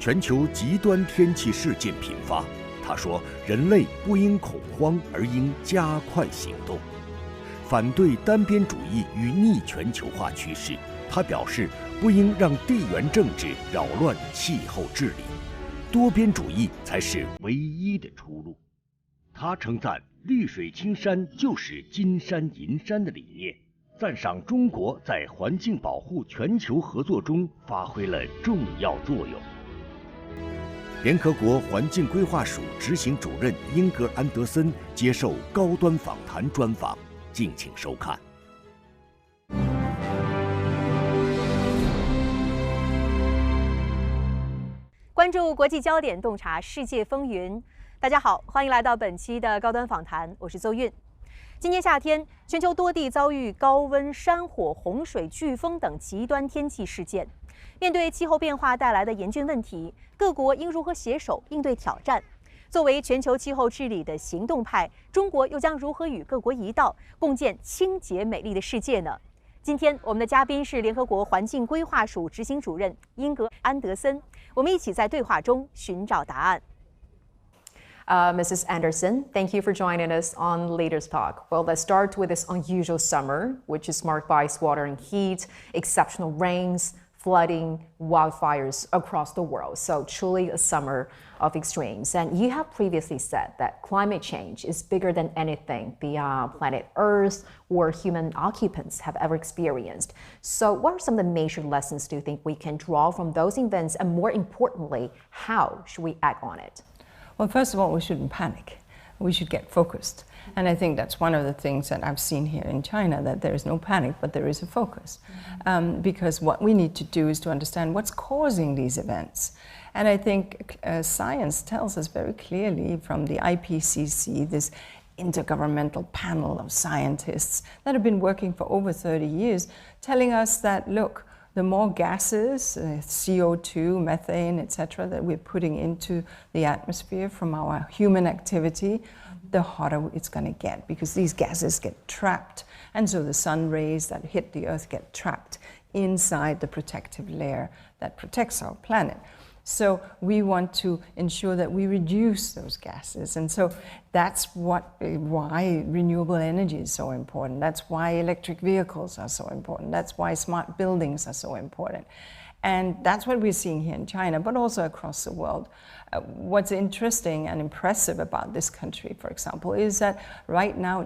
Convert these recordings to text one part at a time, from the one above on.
全球极端天气事件频发，他说，人类不应恐慌，而应加快行动。反对单边主义与逆全球化趋势，他表示，不应让地缘政治扰乱气候治理，多边主义才是唯一的出路。他称赞绿水青山就是金山银山的理念，赞赏中国在环境保护全球合作中发挥了重要作用。联合国环境规划署执行主任英格安德森接受高端访谈专访，敬请收看。关注国际焦点，洞察世界风云。大家好，欢迎来到本期的高端访谈，我是邹韵。今年夏天，全球多地遭遇高温、山火、洪水、飓风等极端天气事件。面对气候变化带来的严峻问题，各国应如何携手应对挑战？作为全球气候治理的行动派，中国又将如何与各国一道共建清洁美丽的世界呢？今天我们的嘉宾是联合国环境规划署执行主任英格安德森，我们一起在对话中寻找答案。Mrs. Anderson, thank you for joining us on Leaders Talk. Well, let's start with this unusual summer, which is marked by sweltering heat, exceptional rains, flooding, wildfires across the world. So truly a summer of extremes. And you have previously said that climate change is bigger than anything the planet Earth or human occupants have ever experienced. So what are some of the major lessons do you think we can draw from those events? And more importantly, how should we act on it? Well, first of all, we shouldn't panic. We should get focused. And I think that's one of the things that I've seen here in China, that there is no panic, but there is a focus. Because what we need to do is to understand what's causing these events. And I think science tells us very clearly from the IPCC, this intergovernmental panel of scientists that have been working for over 30 years, telling us that, look, the more gases, CO2, methane, etc., that we're putting into the atmosphere from our human activity, the hotter it's going to get, because these gases get trapped. And so the sun rays that hit the Earth get trapped inside the protective layer that protects our planet. So we want to ensure that we reduce those gases. And so that's why renewable energy is so important. That's why electric vehicles are so important. That's why smart buildings are so important. And that's what we're seeing here in China, but also across the world. What's interesting and impressive about this country, for example, is that right now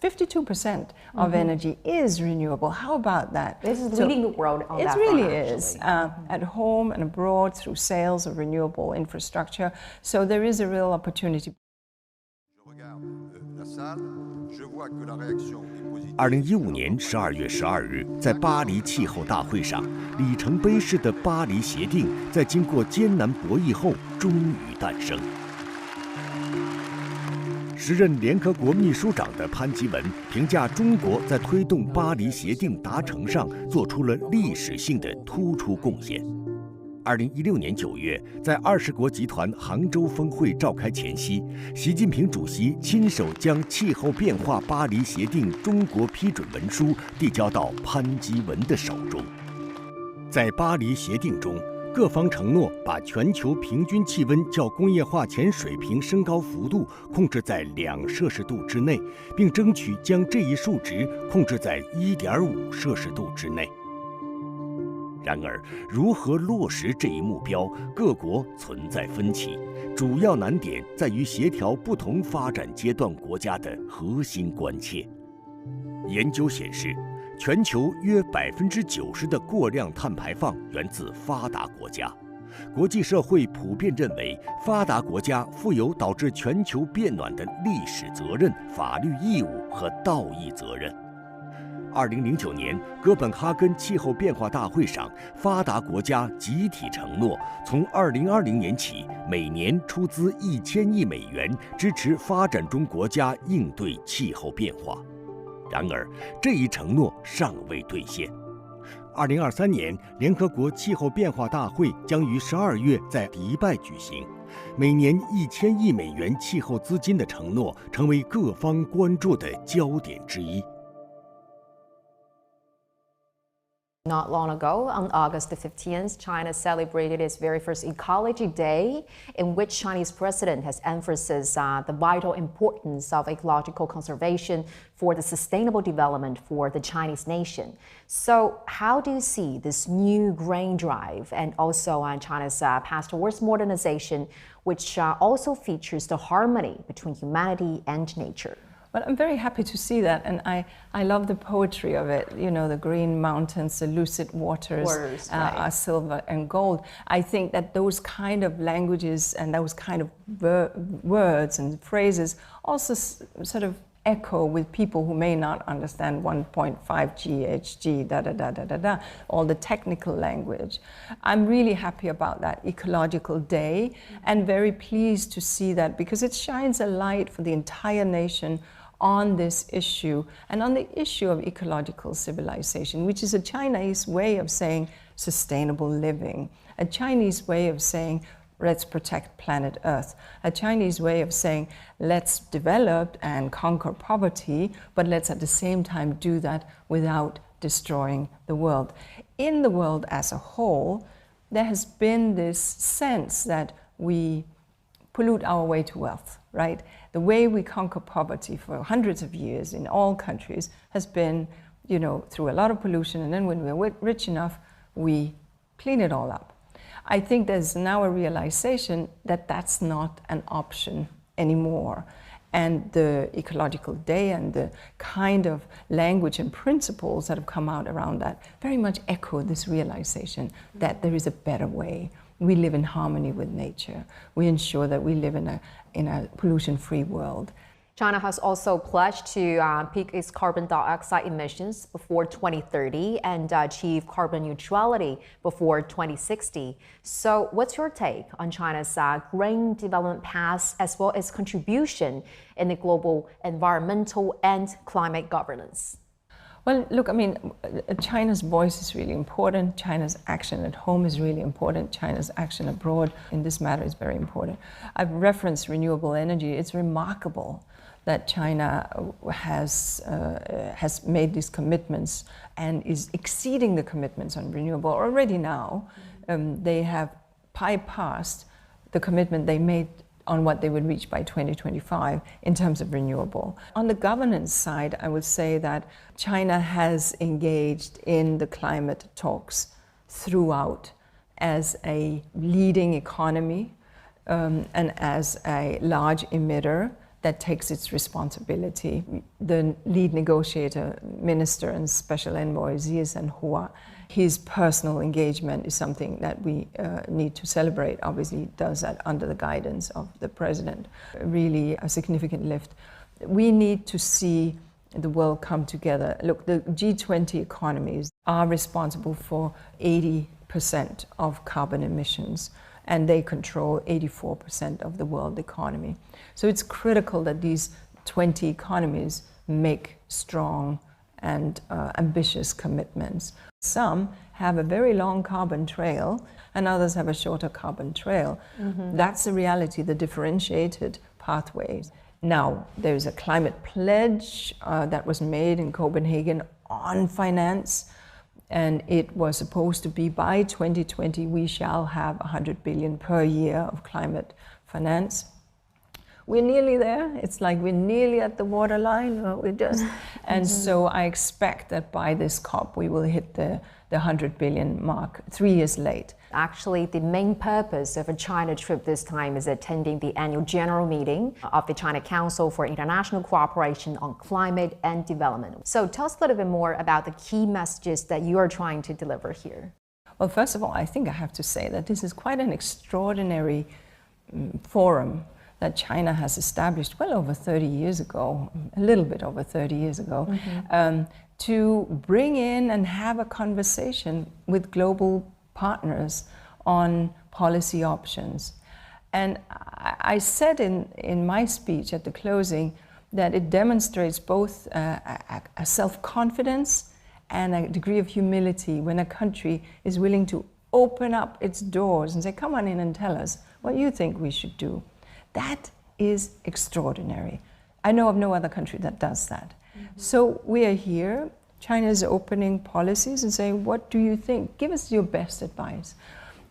52% of energy is renewable. How about that? This is leading the world on that front. It really is. At home and abroad through sales of renewable infrastructure. So there is a real opportunity. 2015年12月12日，在巴黎气候大会上，里程碑式的巴黎协定在经过艰难博弈后终于诞生。时任联合国秘书长的潘基文评价中国在推动巴黎协定达成上做出了历史性的突出贡献。2016年9月，在20国集团杭州峰会召开前夕，习近平主席亲手将气候变化巴黎协定中国批准文书递交到潘基文的手中。在巴黎协定中，各方承诺把全球平均气温较工业化前水平升高幅度控制在2摄氏度之内，并争取将这一数值控制在1.5摄氏度之内。然而，如何落实这一目标，各国存在分歧，主要难点在于协调不同发展阶段国家的核心关切。研究显示，全球约90%的过量碳排放源自发达国家。国际社会普遍认为，发达国家负有导致全球变暖的历史责任、法律义务和道义责任。2009年哥本哈根气候变化大会上，发达国家集体承诺，从2020年起，每年出资1000亿美元支持发展中国家应对气候变化。然而，这一承诺尚未兑现。2023年，联合国气候变化大会将于12月在迪拜举行。每年1000亿美元气候资金的承诺，成为各方关注的焦点之一。Not long ago, on August the 15th, China celebrated its very first Ecology Day, in which Chinese president has emphasized the vital importance of ecological conservation for the sustainable development for the Chinese nation. So how do you see this new grand drive and also China's path towards modernization, which also features the harmony between humanity and nature? Well, I'm very happy to see that, and I love the poetry of it. You know, the green mountains, the lucid waters Right. are silver and gold. I think that those kind of languages and those kind of words and phrases also sort of echo with people who may not understand 1.5 GHG, all the technical language. I'm really happy about that Ecological Day and very pleased to see that, because it shines a light for the entire nation on this issue and on the issue of ecological civilization, which is a Chinese way of saying sustainable living, a Chinese way of saying let's protect planet Earth, a Chinese way of saying let's develop and conquer poverty, but let's at the same time do that without destroying the world. In the world as a whole, there has been this sense that we pollute our way to wealth, right? The way we conquer poverty for hundreds of years in all countries has been, you know, through a lot of pollution, and then when we're rich enough, we clean it all up. I think there's now a realization that that's not an option anymore. And the Ecological Day and the kind of language and principles that have come out around that very much echo this realization that there is a better way. We live in harmony with nature. We ensure that we live in a pollution-free world. China has also pledged to peak its carbon dioxide emissions before 2030 and achieve carbon neutrality before 2060. So what's your take on China's green development path as well as contribution in the global environmental and climate governance? Well, look, I mean, China's voice is really important. China's action at home is really important. China's action abroad in this matter is very important. I've referenced renewable energy. It's remarkable that China has made these commitments and is exceeding the commitments on renewable. Already now, they have bypassed the commitment they made on what they would reach by 2025 in terms of renewable. On the governance side, I would say that China has engaged in the climate talks throughout as a leading economy and as a large emitter that takes its responsibility. The lead negotiator, minister and special envoy, Ziyuan Hua, his personal engagement is something that we need to celebrate. Obviously, he does that under the guidance of the president. Really a significant lift. We need to see the world come together. Look, the G20 economies are responsible for 80% of carbon emissions, and they control 84% of the world economy. So it's critical that these 20 economies make strong and ambitious commitments. Some have a very long carbon trail and others have a shorter carbon trail. That's the reality, the differentiated pathways. Now, there's a climate pledge that was made in Copenhagen on finance, and it was supposed to be by 2020 we shall have 100 billion per year of climate finance. We're nearly there. It's like we're nearly at the waterline. We're just, and so I expect that by this COP we will hit the 100 billion mark 3 years late. Actually, the main purpose of a China trip this time is attending the annual general meeting of the China Council for International Cooperation on Climate and Development. So tell us a little bit more about the key messages that you are trying to deliver here. Well, first of all, I think I have to say that this is quite an extraordinary forum that China has established well over 30 years ago, a little bit over 30 years ago, to bring in and have a conversation with global partners on policy options. And I said in my speech at the closing that it demonstrates both a self-confidence and a degree of humility when a country is willing to open up its doors and say, come on in and tell us what you think we should do. That is extraordinary. I know of no other country that does that. So we are here China is opening policies and saying, what do you think? Give us your best advice.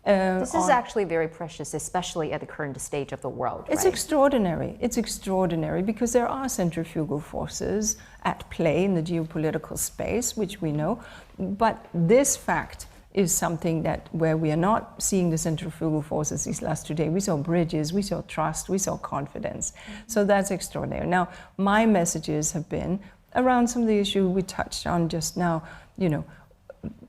This is actually very precious, especially at the current stage of the world. It's right? extraordinary. It's extraordinary because there are centrifugal forces at play in the geopolitical space, which we know. But this fact is something that where we are not seeing the centrifugal forces these last 2 days. We saw bridges, we saw trust, we saw confidence. So that's extraordinary. Now, my messages have been around some of the issues we touched on just now. You know,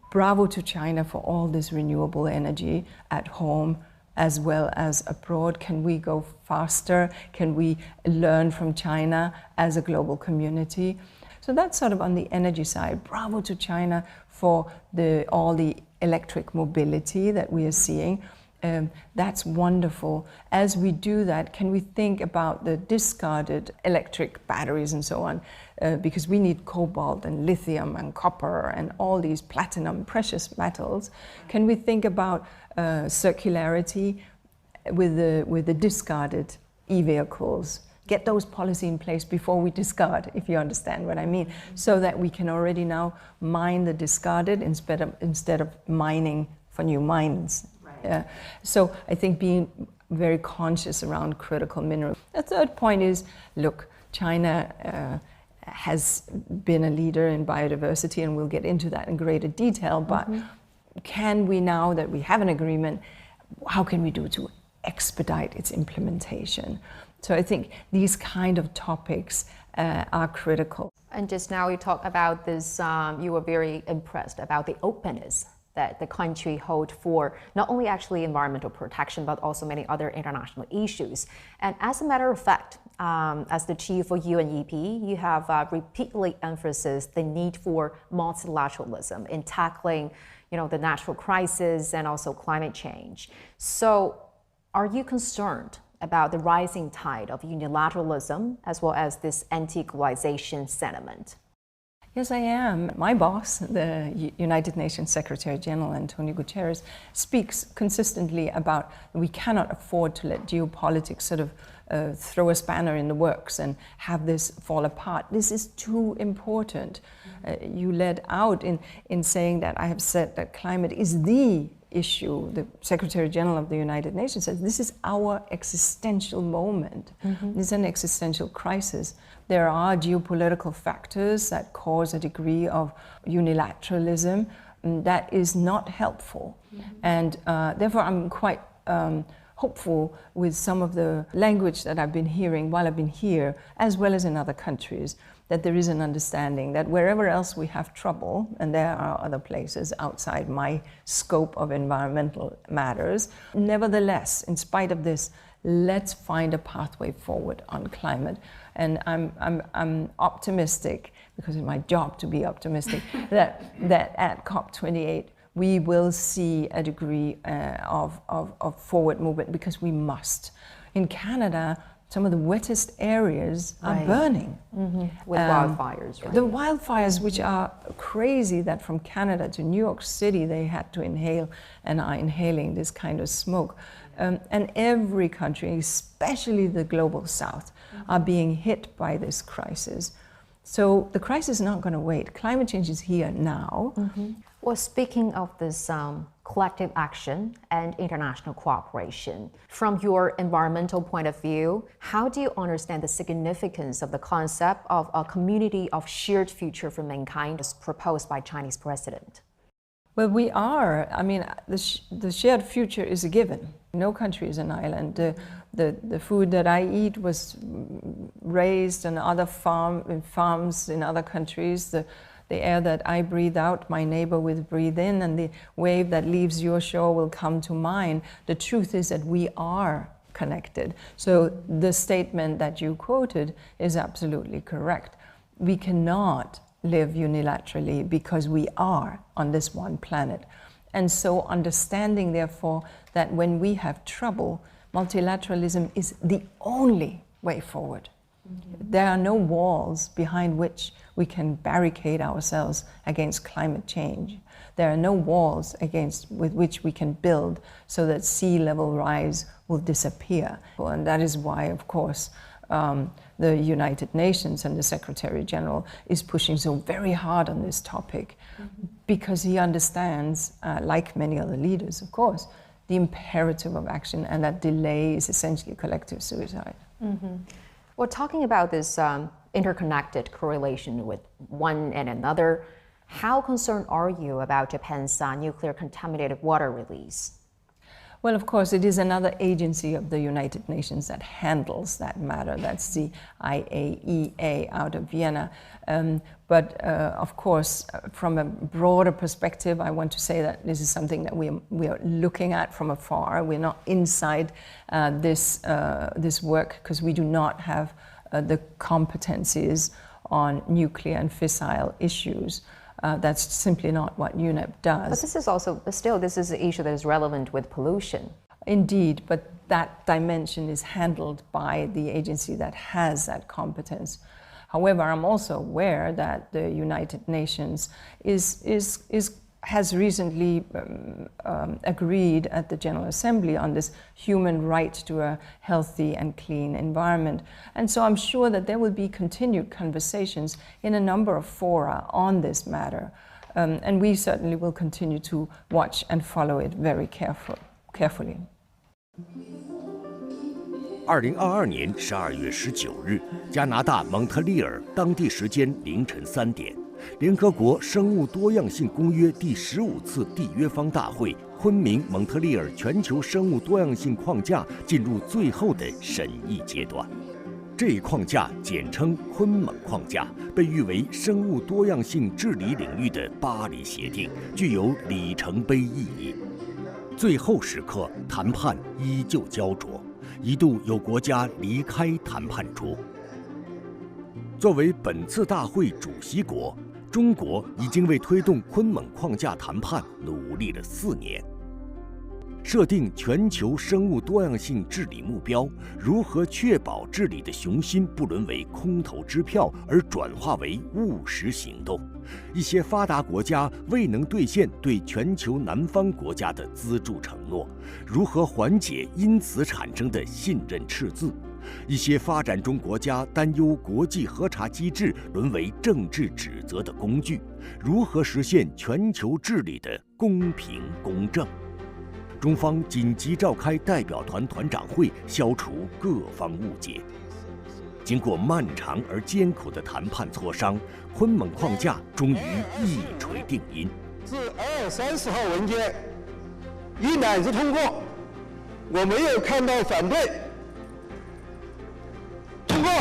bravo to China for all this renewable energy at home as well as abroad. Can we go faster? Can we learn from China as a global community? So that's sort of on the energy side. Bravo to China for all the electric mobility that we are seeing. That's wonderful. As we do that, can we think about the discarded electric batteries and so on? Because we need cobalt and lithium and copper and all these platinum, precious metals. Can we think about circularity with the discarded e-vehicles? Get those policies in place before we discard, if you understand what I mean, so that we can already now mine the discarded instead of mining for new mines. Right. So I think being very conscious around critical minerals. The third point is, look, China has been a leader in biodiversity, and we'll get into that in greater detail, but can we, now that we have an agreement, how can we do to expedite its implementation? So I think these kind of topics are critical. And just now you talked about this, you were very impressed about the openness that the country hold for not only actually environmental protection, but also many other international issues. And as a matter of fact, as the chief of UNEP, you have repeatedly emphasized the need for multilateralism in tackling, the natural crisis and also climate change. So are you concerned about the rising tide of unilateralism as well as this anti-globalization sentiment? Yes, I am. My boss, the United Nations Secretary General Antonio Guterres, speaks consistently about we cannot afford to let geopolitics sort of throw a spanner in the works and have this fall apart. This is too important. You led out in saying that I have said that climate is the issue. The Secretary General of the United Nations says this is our existential moment. This is an existential crisis. There are geopolitical factors that cause a degree of unilateralism that is not helpful. And therefore I'm quite hopeful with some of the language that I've been hearing while I've been here, as well as in other countries, that there is an understanding that wherever else we have trouble, and there are other places outside my scope of environmental matters, nevertheless, in spite of this, let's find a pathway forward on climate. And I'm optimistic, because it's my job to be optimistic, that at COP28 we will see a degree of forward movement, because we must. In Canada, some of the wettest areas are burning. With wildfires, right? The wildfires, which are crazy, that from Canada to New York City they had to inhale and are inhaling this kind of smoke. And every country, especially the global south, are being hit by this crisis. So the crisis is not going to wait. Climate change is here now. Well, speaking of this collective action and international cooperation, from your environmental point of view, how do you understand the significance of the concept of a community of shared future for mankind as proposed by Chinese president? Well, we are. I mean, the shared future is a given. No country is an island. The food that I eat was raised on other farms in other countries. The air that I breathe out, my neighbor will breathe in, and the wave that leaves your shore will come to mine. The truth is that we are connected. So the statement that you quoted is absolutely correct. We cannot live unilaterally because we are on this one planet. And so understanding, therefore, that when we have trouble, multilateralism is the only way forward. There are no walls behind which we can barricade ourselves against climate change. There are no walls with which we can build so that sea level rise will disappear. And that is why, of course, the United Nations and the Secretary General is pushing so very hard on this topic, because he understands, like many other leaders, of course, the imperative of action, and that delay is essentially collective suicide. Well, talking about this interconnected correlation with one and another, how concerned are you about Japan's nuclear contaminated water release? Well, of course, it is another agency of the United Nations that handles that matter. That's the IAEA out of Vienna. But of course, from a broader perspective, I want to say that this is something that we are looking at from afar. We're not inside this work, because we do not have the competencies on nuclear and fissile issues. That's simply not what UNEP does. But this is also, still, this is an issue that is relevant with pollution. Indeed, but that dimension is handled by the agency that has that competence. However, I'm also aware that the United Nations has recently agreed at the General Assembly on this human right to a healthy and clean environment. And so I'm sure that there will be continued conversations in a number of fora on this matter. And we certainly will continue to watch and follow it very carefully. 2022年12月19日，加拿大蒙特利尔当地时间凌晨3点。联合国生物多样性公约第15次缔约方大会昆明蒙特利尔全球生物多样性框架进入最后的审议阶段。这一框架简称昆蒙框架，被誉为生物多样性治理领域的巴黎协定，具有里程碑意义。最后时刻，谈判依旧焦灼，一度有国家离开谈判桌。作为本次大会主席国，中国已经为推动昆蒙框架谈判努力了4年。设定全球生物多样性治理目标，如何确保治理的雄心不沦为空头支票，而转化为务实行动？一些发达国家未能兑现对全球南方国家的资助承诺，如何缓解因此产生的信任赤字？一些发展中国家担忧国际核查机制沦为政治指责的工具，如何实现全球治理的公平公正？中方紧急召开代表团团长会，消除各方误解。经过漫长而艰苦的谈判磋商，昆蒙框架终于一锤定音。自2月30号文件一揽子通过，我没有看到反对。通过。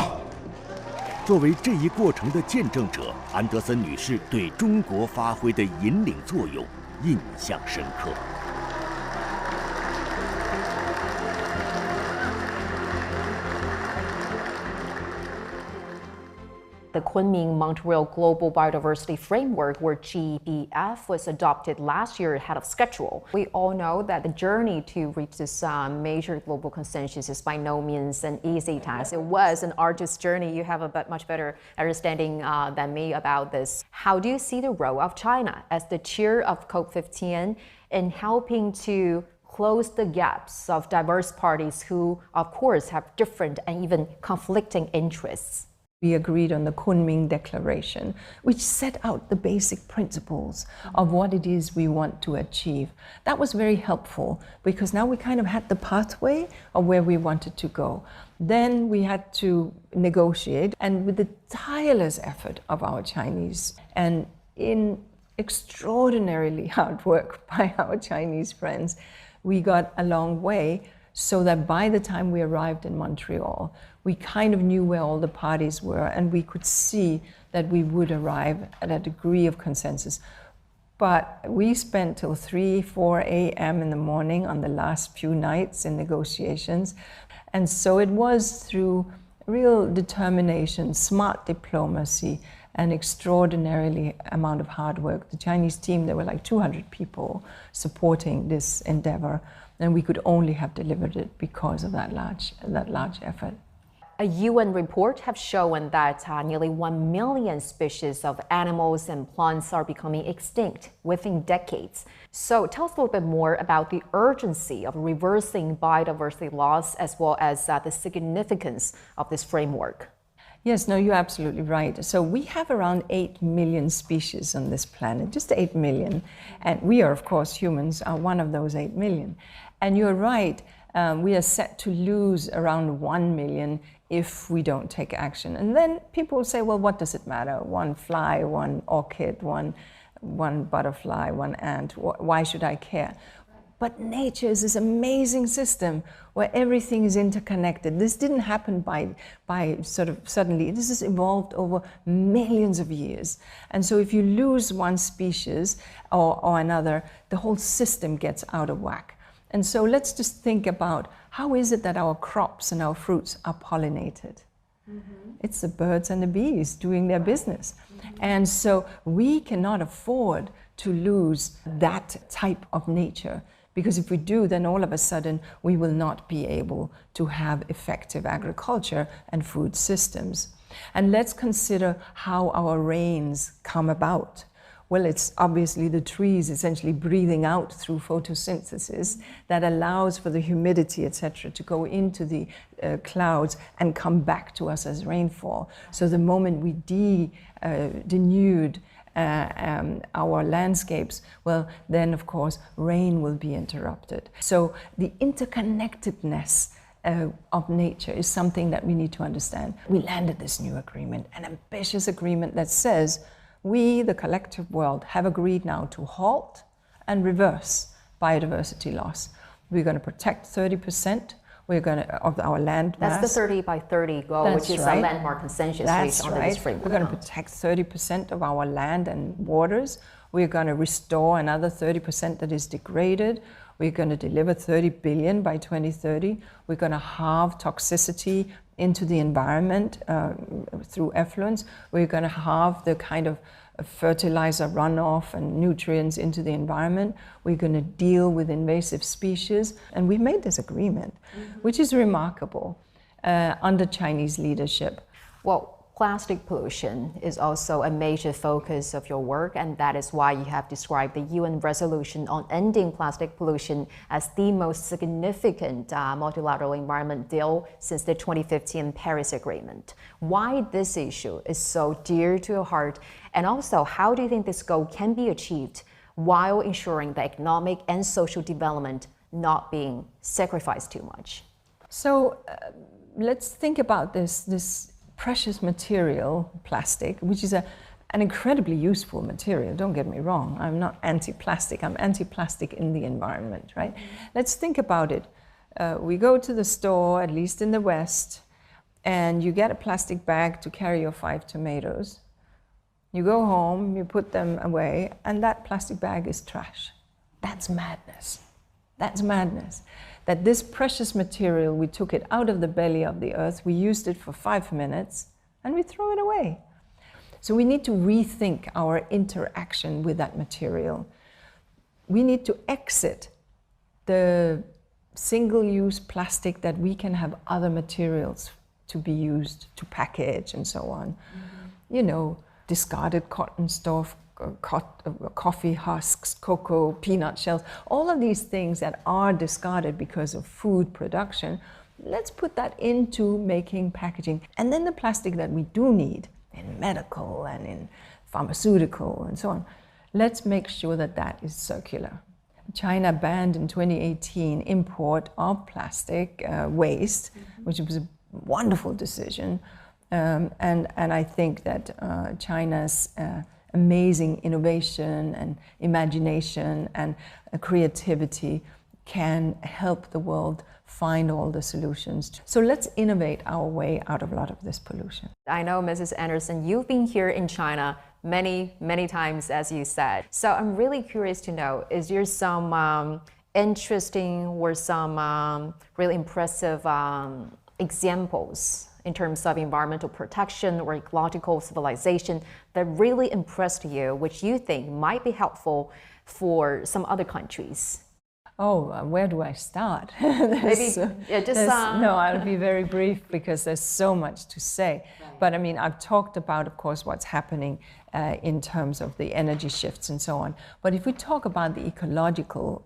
作为这一过程的见证者，安德森女士对中国发挥的引领作用印象深刻。The Kunming-Montreal Global Biodiversity Framework, or GBF, was adopted last year ahead of schedule. We all know that the journey to reach this major global consensus is by no means an easy task. It was an arduous journey. You have a much better understanding than me about this. How do you see the role of China as the chair of COP15 in helping to close the gaps of diverse parties who, of course, have different and even conflicting interests? We agreed on the Kunming Declaration, which set out the basic principles of what it is we want to achieve. That was very helpful because now we kind of had the pathway of where we wanted to go. Then we had to negotiate, and with the tireless effort of our Chinese and in extraordinarily hard work by our Chinese friends, we got a long way, so that by the time we arrived in Montreal, we kind of knew where all the parties were, and we could see that we would arrive at a degree of consensus. But we spent till 3, 4 a.m. in the morning on the last few nights in negotiations. And so it was through real determination, smart diplomacy, and extraordinarily amount of hard work. The Chinese team, there were like 200 people supporting this endeavor, and we could only have delivered it because of that large effort. A UN report has shown that nearly 1 million species of animals and plants are becoming extinct within decades. So tell us a little bit more about the urgency of reversing biodiversity loss as well as the significance of this framework. Yes, no, you're absolutely right. So we have around 8 million species on this planet, just 8 million. And we are, of course, humans are one of those 8 million. And you're right, we are set to lose around 1 million if we don't take action. And then people will say, well, what does it matter? One fly, one orchid, one butterfly, one ant, why should I care? But nature is this amazing system where everything is interconnected. This didn't happen by sort of suddenly. This has evolved over millions of years. And so if you lose one species or another, the whole system gets out of whack. And so let's just think about how is it that our crops and our fruits are pollinated? Mm-hmm. It's the birds and the bees doing their business. Mm-hmm. And so we cannot afford to lose that type of nature. Because if we do, then all of a sudden we will not be able to have effective agriculture and food systems. And let's consider how our rains come about. Well, it's obviously the trees essentially breathing out through photosynthesis that allows for the humidity, etc., to go into the clouds and come back to us as rainfall. So the moment we denude our landscapes, well, then of course rain will be interrupted. So the interconnectedness of nature is something that we need to understand. We landed this new agreement, an ambitious agreement that says we, the collective world, have agreed now to halt and reverse biodiversity loss. We're going to protect 30%. We're going to, of our land mass. That's the 30 by 30 goal, That's which is right. a landmark consensus That's based on right. this framework. We're going to protect 30% of our land and waters. We're going to restore another 30% that is degraded. We're going to deliver 30 billion by 2030. We're going to halve toxicity into the environment through effluents. We're going to halve the kind of fertilizer runoff and nutrients into the environment. We're going to deal with invasive species. And we made this agreement, which is remarkable under Chinese leadership. Well, plastic pollution is also a major focus of your work, and that is why you have described the UN resolution on ending plastic pollution as the most significant multilateral environment deal since the 2015 Paris Agreement. Why this issue is so dear to your heart, and also how do you think this goal can be achieved while ensuring the economic and social development not being sacrificed too much? So let's think about this precious material, plastic, which is an incredibly useful material. Don't get me wrong, I'm not anti-plastic, I'm anti-plastic in the environment, right? Let's think about it. We go to the store, at least in the West, and you get a plastic bag to carry your 5 tomatoes. You go home, you put them away, and that plastic bag is trash. That's madness. That's madness. That this precious material, we took it out of the belly of the earth, we used it for 5 minutes, and we throw it away. So we need to rethink our interaction with that material. We need to exit the single-use plastic that we can have other materials to be used to package and so on. You know, discarded cotton stuff, coffee husks, cocoa, peanut shells, all of these things that are discarded because of food production, let's put that into making packaging. And then the plastic that we do need in medical and in pharmaceutical and so on, let's make sure that that is circular. China banned in 2018 import of plastic waste, which was a wonderful decision. And I think that China's amazing innovation and imagination and creativity can help the world find all the solutions. So let's innovate our way out of a lot of this pollution. I know, Mrs. Anderson, you've been here in China many, many times, as you said. So I'm really curious to know, is there some interesting or some really impressive examples in terms of environmental protection or ecological civilization that really impressed you, which you think might be helpful for some other countries? Oh, where do I start? Maybe, yeah, just... No, I'll be very brief because there's so much to say. Right. But I mean, I've talked about, of course, what's happening in terms of the energy shifts and so on. But if we talk about the ecological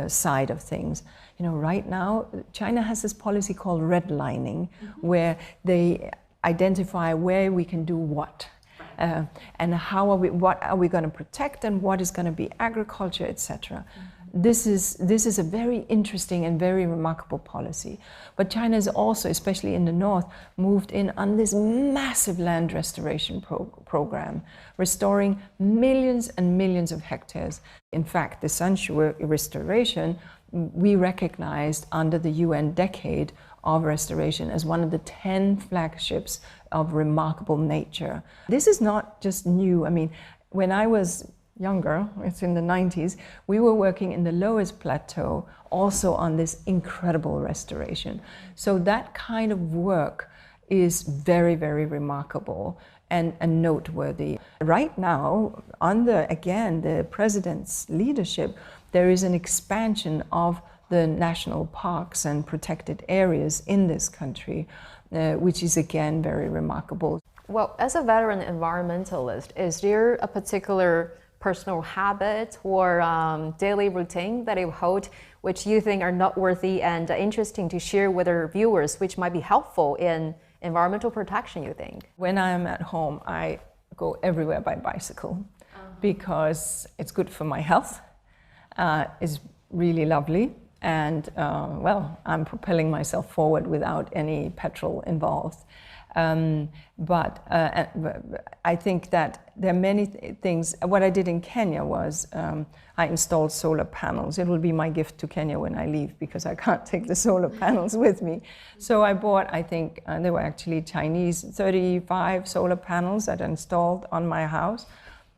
side of things, you know, right now, China has this policy called redlining, where they identify where we can do what. And what are we going to protect, and what is going to be agriculture, etc. This is a very interesting and very remarkable policy. But China is also, especially in the north, moved in on this massive land restoration program, restoring millions and millions of hectares. In fact, the Sanshui restoration we recognized under the UN Decade of Restoration as one of the 10 flagships of remarkable nature. This is not just new. I mean, when I was younger, it's in the 90s, we were working in the lowest plateau also on this incredible restoration. So that kind of work is very, very remarkable and noteworthy. Right now, under, again, the president's leadership, there is an expansion of the national parks and protected areas in this country, which is again very remarkable. Well, as a veteran environmentalist, is there a particular personal habit or daily routine that you hold which you think are noteworthy and interesting to share with our viewers, which might be helpful in environmental protection, you think? When I'm at home, I go everywhere by bicycle because it's good for my health. It's really lovely. And well, I'm propelling myself forward without any petrol involved. But I think that there are many things. What I did in Kenya was I installed solar panels. It will be my gift to Kenya when I leave because I can't take the solar panels with me. So I bought, I think, they were actually Chinese, 35 solar panels that I installed on my house.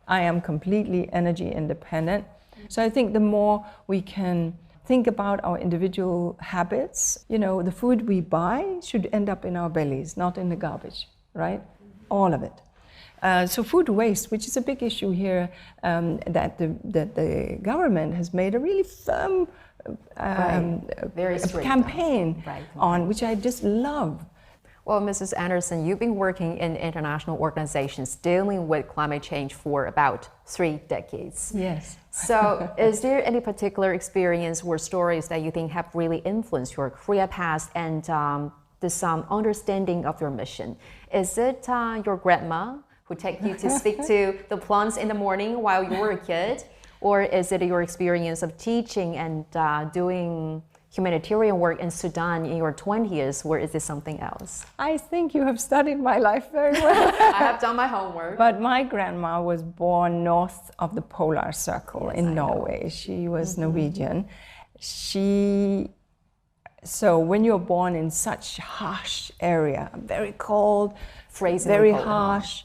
I am completely energy independent. So I think the more we can think about our individual habits, you know, the food we buy should end up in our bellies, not in the garbage, right? All of it. So food waste, which is a big issue here, that the government has made a really firm very campaign on, which I just love. Well, Mrs. Anderson, you've been working in international organizations dealing with climate change for about 3 decades. Yes. So is there any particular experience or stories that you think have really influenced your career path and this understanding of your mission? Is it your grandma who take you to speak to the plants in the morning while you were a kid? Or is it your experience of teaching and doing humanitarian work in Sudan in your 20s, or is it something else? I think you have studied my life very well. I have done my homework. But my grandma was born north of the polar circle in Norway. She was Norwegian. So when you're born in such harsh area, very cold, very harsh,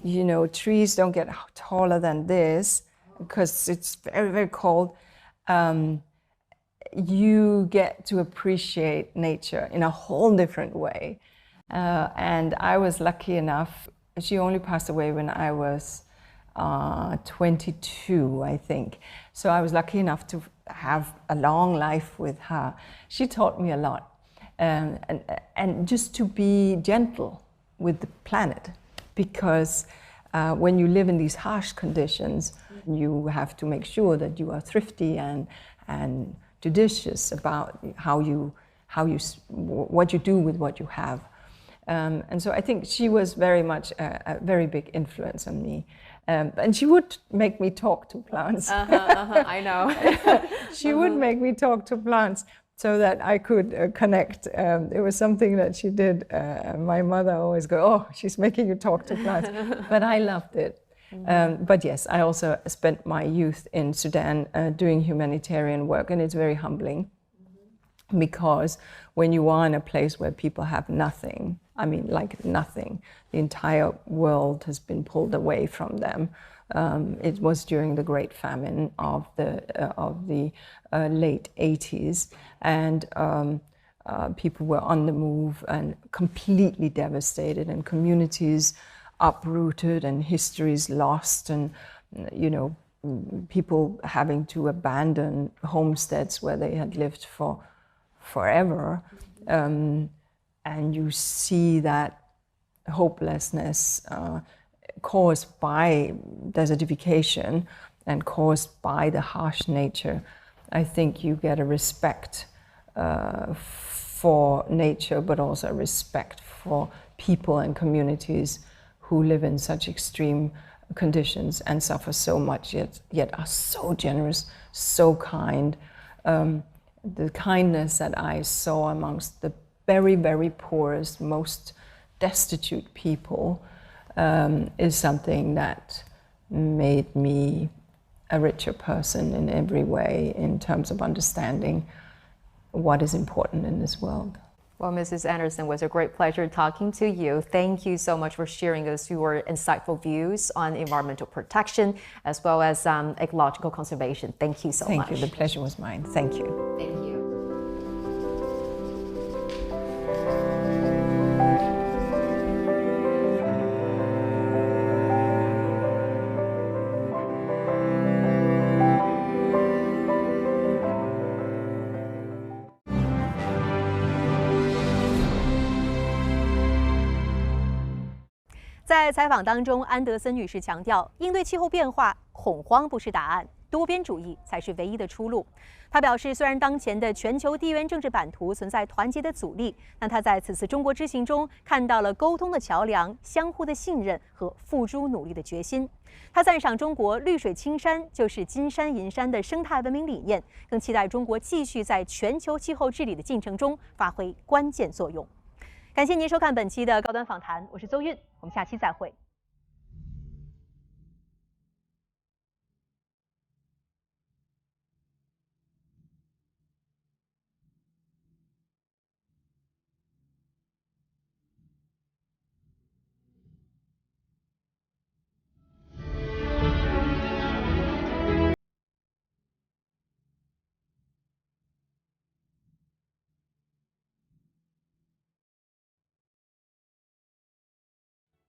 you know, trees don't get taller than this because it's very, very cold. You get to appreciate nature in a whole different way. And I was lucky enough, she only passed away when I was 22, I think. So I was lucky enough to have a long life with her. She taught me a lot. And just to be gentle with the planet, because when you live in these harsh conditions, you have to make sure that you are thrifty and judicious about what you do with what you have. And so I think she was very much a very big influence on me. And she would make me talk to plants. I know. She would make me talk to plants so that I could connect. It was something that she did. My mother always go, oh, she's making you talk to plants. But I loved it. But yes, I also spent my youth in Sudan doing humanitarian work, and it's very humbling because when you are in a place where people have nothing, I mean, like nothing, the entire world has been pulled away from them. It was during the Great Famine of the late 80s, and people were on the move and completely devastated, and communities uprooted and histories lost, and you know, people having to abandon homesteads where they had lived for forever, and you see that hopelessness caused by desertification and caused by the harsh nature. I think you get a respect for nature, but also a respect for people and communities who live in such extreme conditions and suffer so much, yet are so generous, so kind. The kindness that I saw amongst the very, very poorest, most destitute people is something that made me a richer person in every way in terms of understanding what is important in this world. Well, Mrs. Anderson, it was a great pleasure talking to you. Thank you so much for sharing us your insightful views on environmental protection as well as ecological conservation. Thank you so much. Thank you. The pleasure was mine. Thank you. Thank you. 在采访当中，安德森女士强调，应对气候变化，恐慌不是答案，多边主义才是唯一的出路。她表示，虽然当前的全球地缘政治版图存在团结的阻力，但她在此次中国之行中看到了沟通的桥梁、相互的信任和付诸努力的决心。她赞赏中国绿水青山就是金山银山的生态文明理念，更期待中国继续在全球气候治理的进程中发挥关键作用。感谢您收看本期的高端访谈，我是邹韵，我们下期再会。